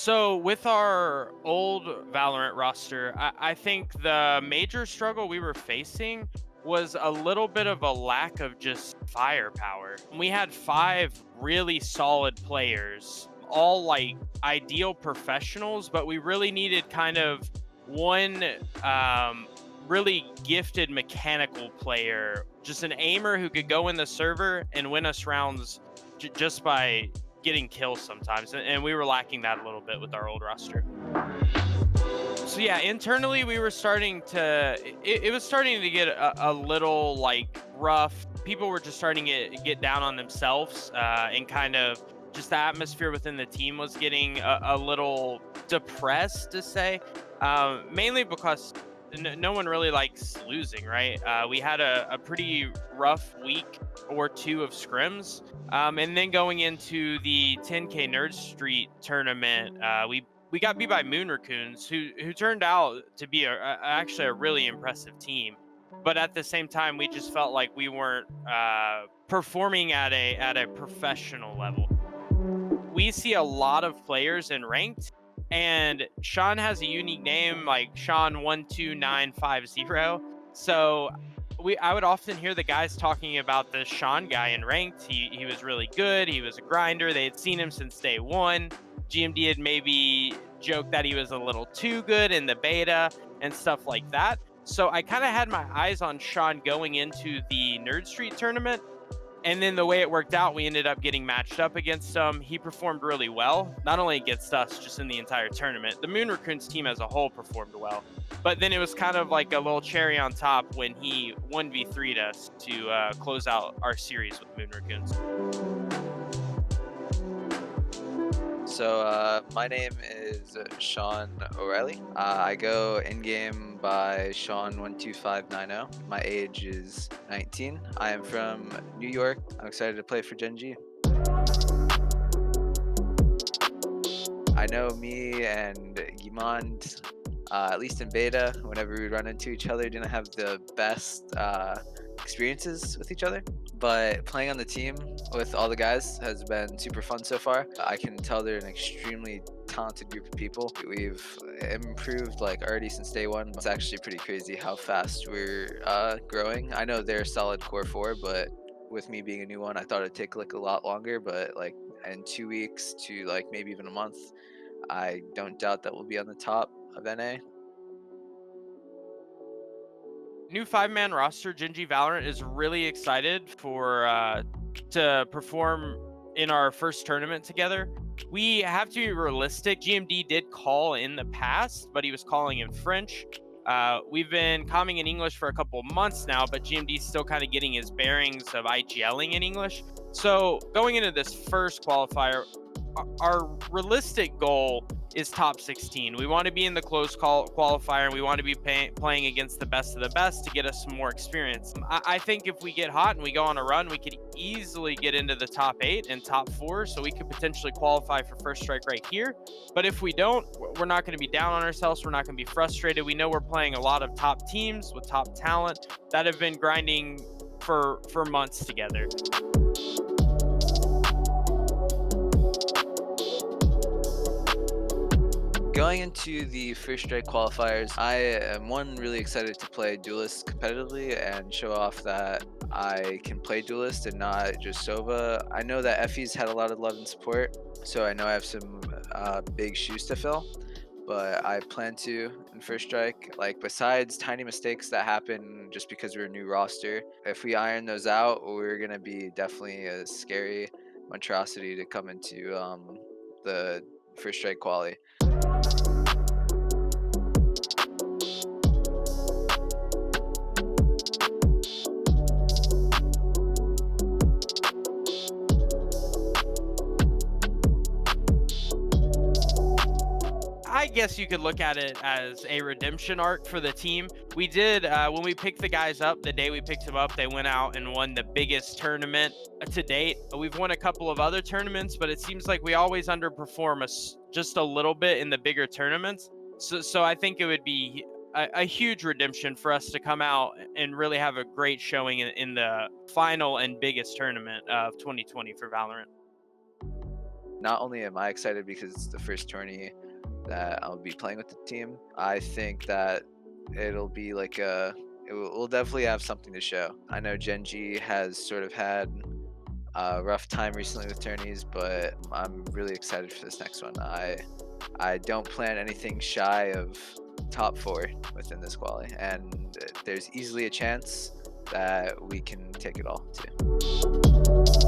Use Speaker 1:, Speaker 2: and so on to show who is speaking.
Speaker 1: So with our old Valorant roster, I think the major struggle we were facing was a little bit of a lack of just firepower. We had five really solid players, all like ideal professionals, but we really needed kind of one really gifted mechanical player, just an aimer who could go in the server and win us rounds just by getting kills sometimes, and we were lacking that a little bit with our old roster. So yeah, internally we were starting to it was starting to get a little like rough. People were just starting to get down on themselves, and kind of just the atmosphere within the team was getting a little depressed, to say, mainly because no one really likes losing, right? We had a pretty rough week or two of scrims, and then going into the 10K Nerd Street tournament, we got beat by Moon Raccoons, who turned out to be actually a really impressive team. But at the same time, we just felt like we weren't performing at a professional level. We see a lot of players in ranked, and Sean has a unique name like Sean12950. So I would often hear the guys talking about the Sean guy in ranked. He was really good. He was a grinder. They had seen him since day one. GMD had maybe joked that he was a little too good in the beta and stuff like that. So I kind of had my eyes on Sean going into the Nerd Street tournament. And then the way it worked out, we ended up getting matched up against him. He performed really well, not only against us, just in the entire tournament. The Moon Raccoons team as a whole performed well. But then it was kind of like a little cherry on top when he 1v3'd us to close out our series with Moon Raccoons.
Speaker 2: So my name is Sean O'Reilly. I go in-game by Sean12590. My age is 19. I am from New York. I'm excited to play for Gen.G. I know me and Gimond, at least in beta, whenever we run into each other, didn't have the best experiences with each other. But playing on the team with all the guys has been super fun so far. I can tell they're an extremely talented group of people. We've improved like already since day one. It's actually pretty crazy how fast we're growing. I know they're a solid core four, but with me being a new one, I thought it'd take like a lot longer. But like in 2 weeks to like maybe even a month, I don't doubt that we'll be on the top of NA.
Speaker 1: New 5-man roster, Gen.G Valorant is really excited for to perform in our first tournament together. We have to be realistic. GMD did call in the past, but he was calling in French. We've been calling in English for a couple months now, but GMD's still kind of getting his bearings of IGLing in English. So going into this first qualifier, our realistic goal is top 16. We want to be in the close qualifier, and we want to be playing against the best of the best to get us some more experience. I think if we get hot and we go on a run, we could easily get into the top 8 and top 4, so we could potentially qualify for First Strike right here. But if we don't, we're not going to be down on ourselves. We're not going to be frustrated. We know we're playing a lot of top teams with top talent that have been grinding for months together.
Speaker 2: Going into the First Strike Qualifiers, I am really excited to play Duelist competitively and show off that I can play Duelist and not just Sova. I know that Effie's had a lot of love and support, so I know I have some big shoes to fill, but I plan to in First Strike. Like, besides tiny mistakes that happen just because we're a new roster, if we iron those out, we're going to be definitely a scary monstrosity to come into the First Strike Quali.
Speaker 1: I guess you could look at it as a redemption arc for the team. We did, when we picked the guys up, the day we picked them up, they went out and won the biggest tournament to date. We've won a couple of other tournaments, but it seems like we always underperform just a little bit in the bigger tournaments. So I think it would be a huge redemption for us to come out and really have a great showing in the final and biggest tournament of 2020 for Valorant.
Speaker 2: Not only am I excited because it's the first tourney that I'll be playing with the team, I think that it'll be like we'll definitely have something to show. I know Gen.G has sort of had a rough time recently with tourneys, but I'm really excited for this next one. I don't plan anything shy of top 4 within this quali, and there's easily a chance that we can take it all too.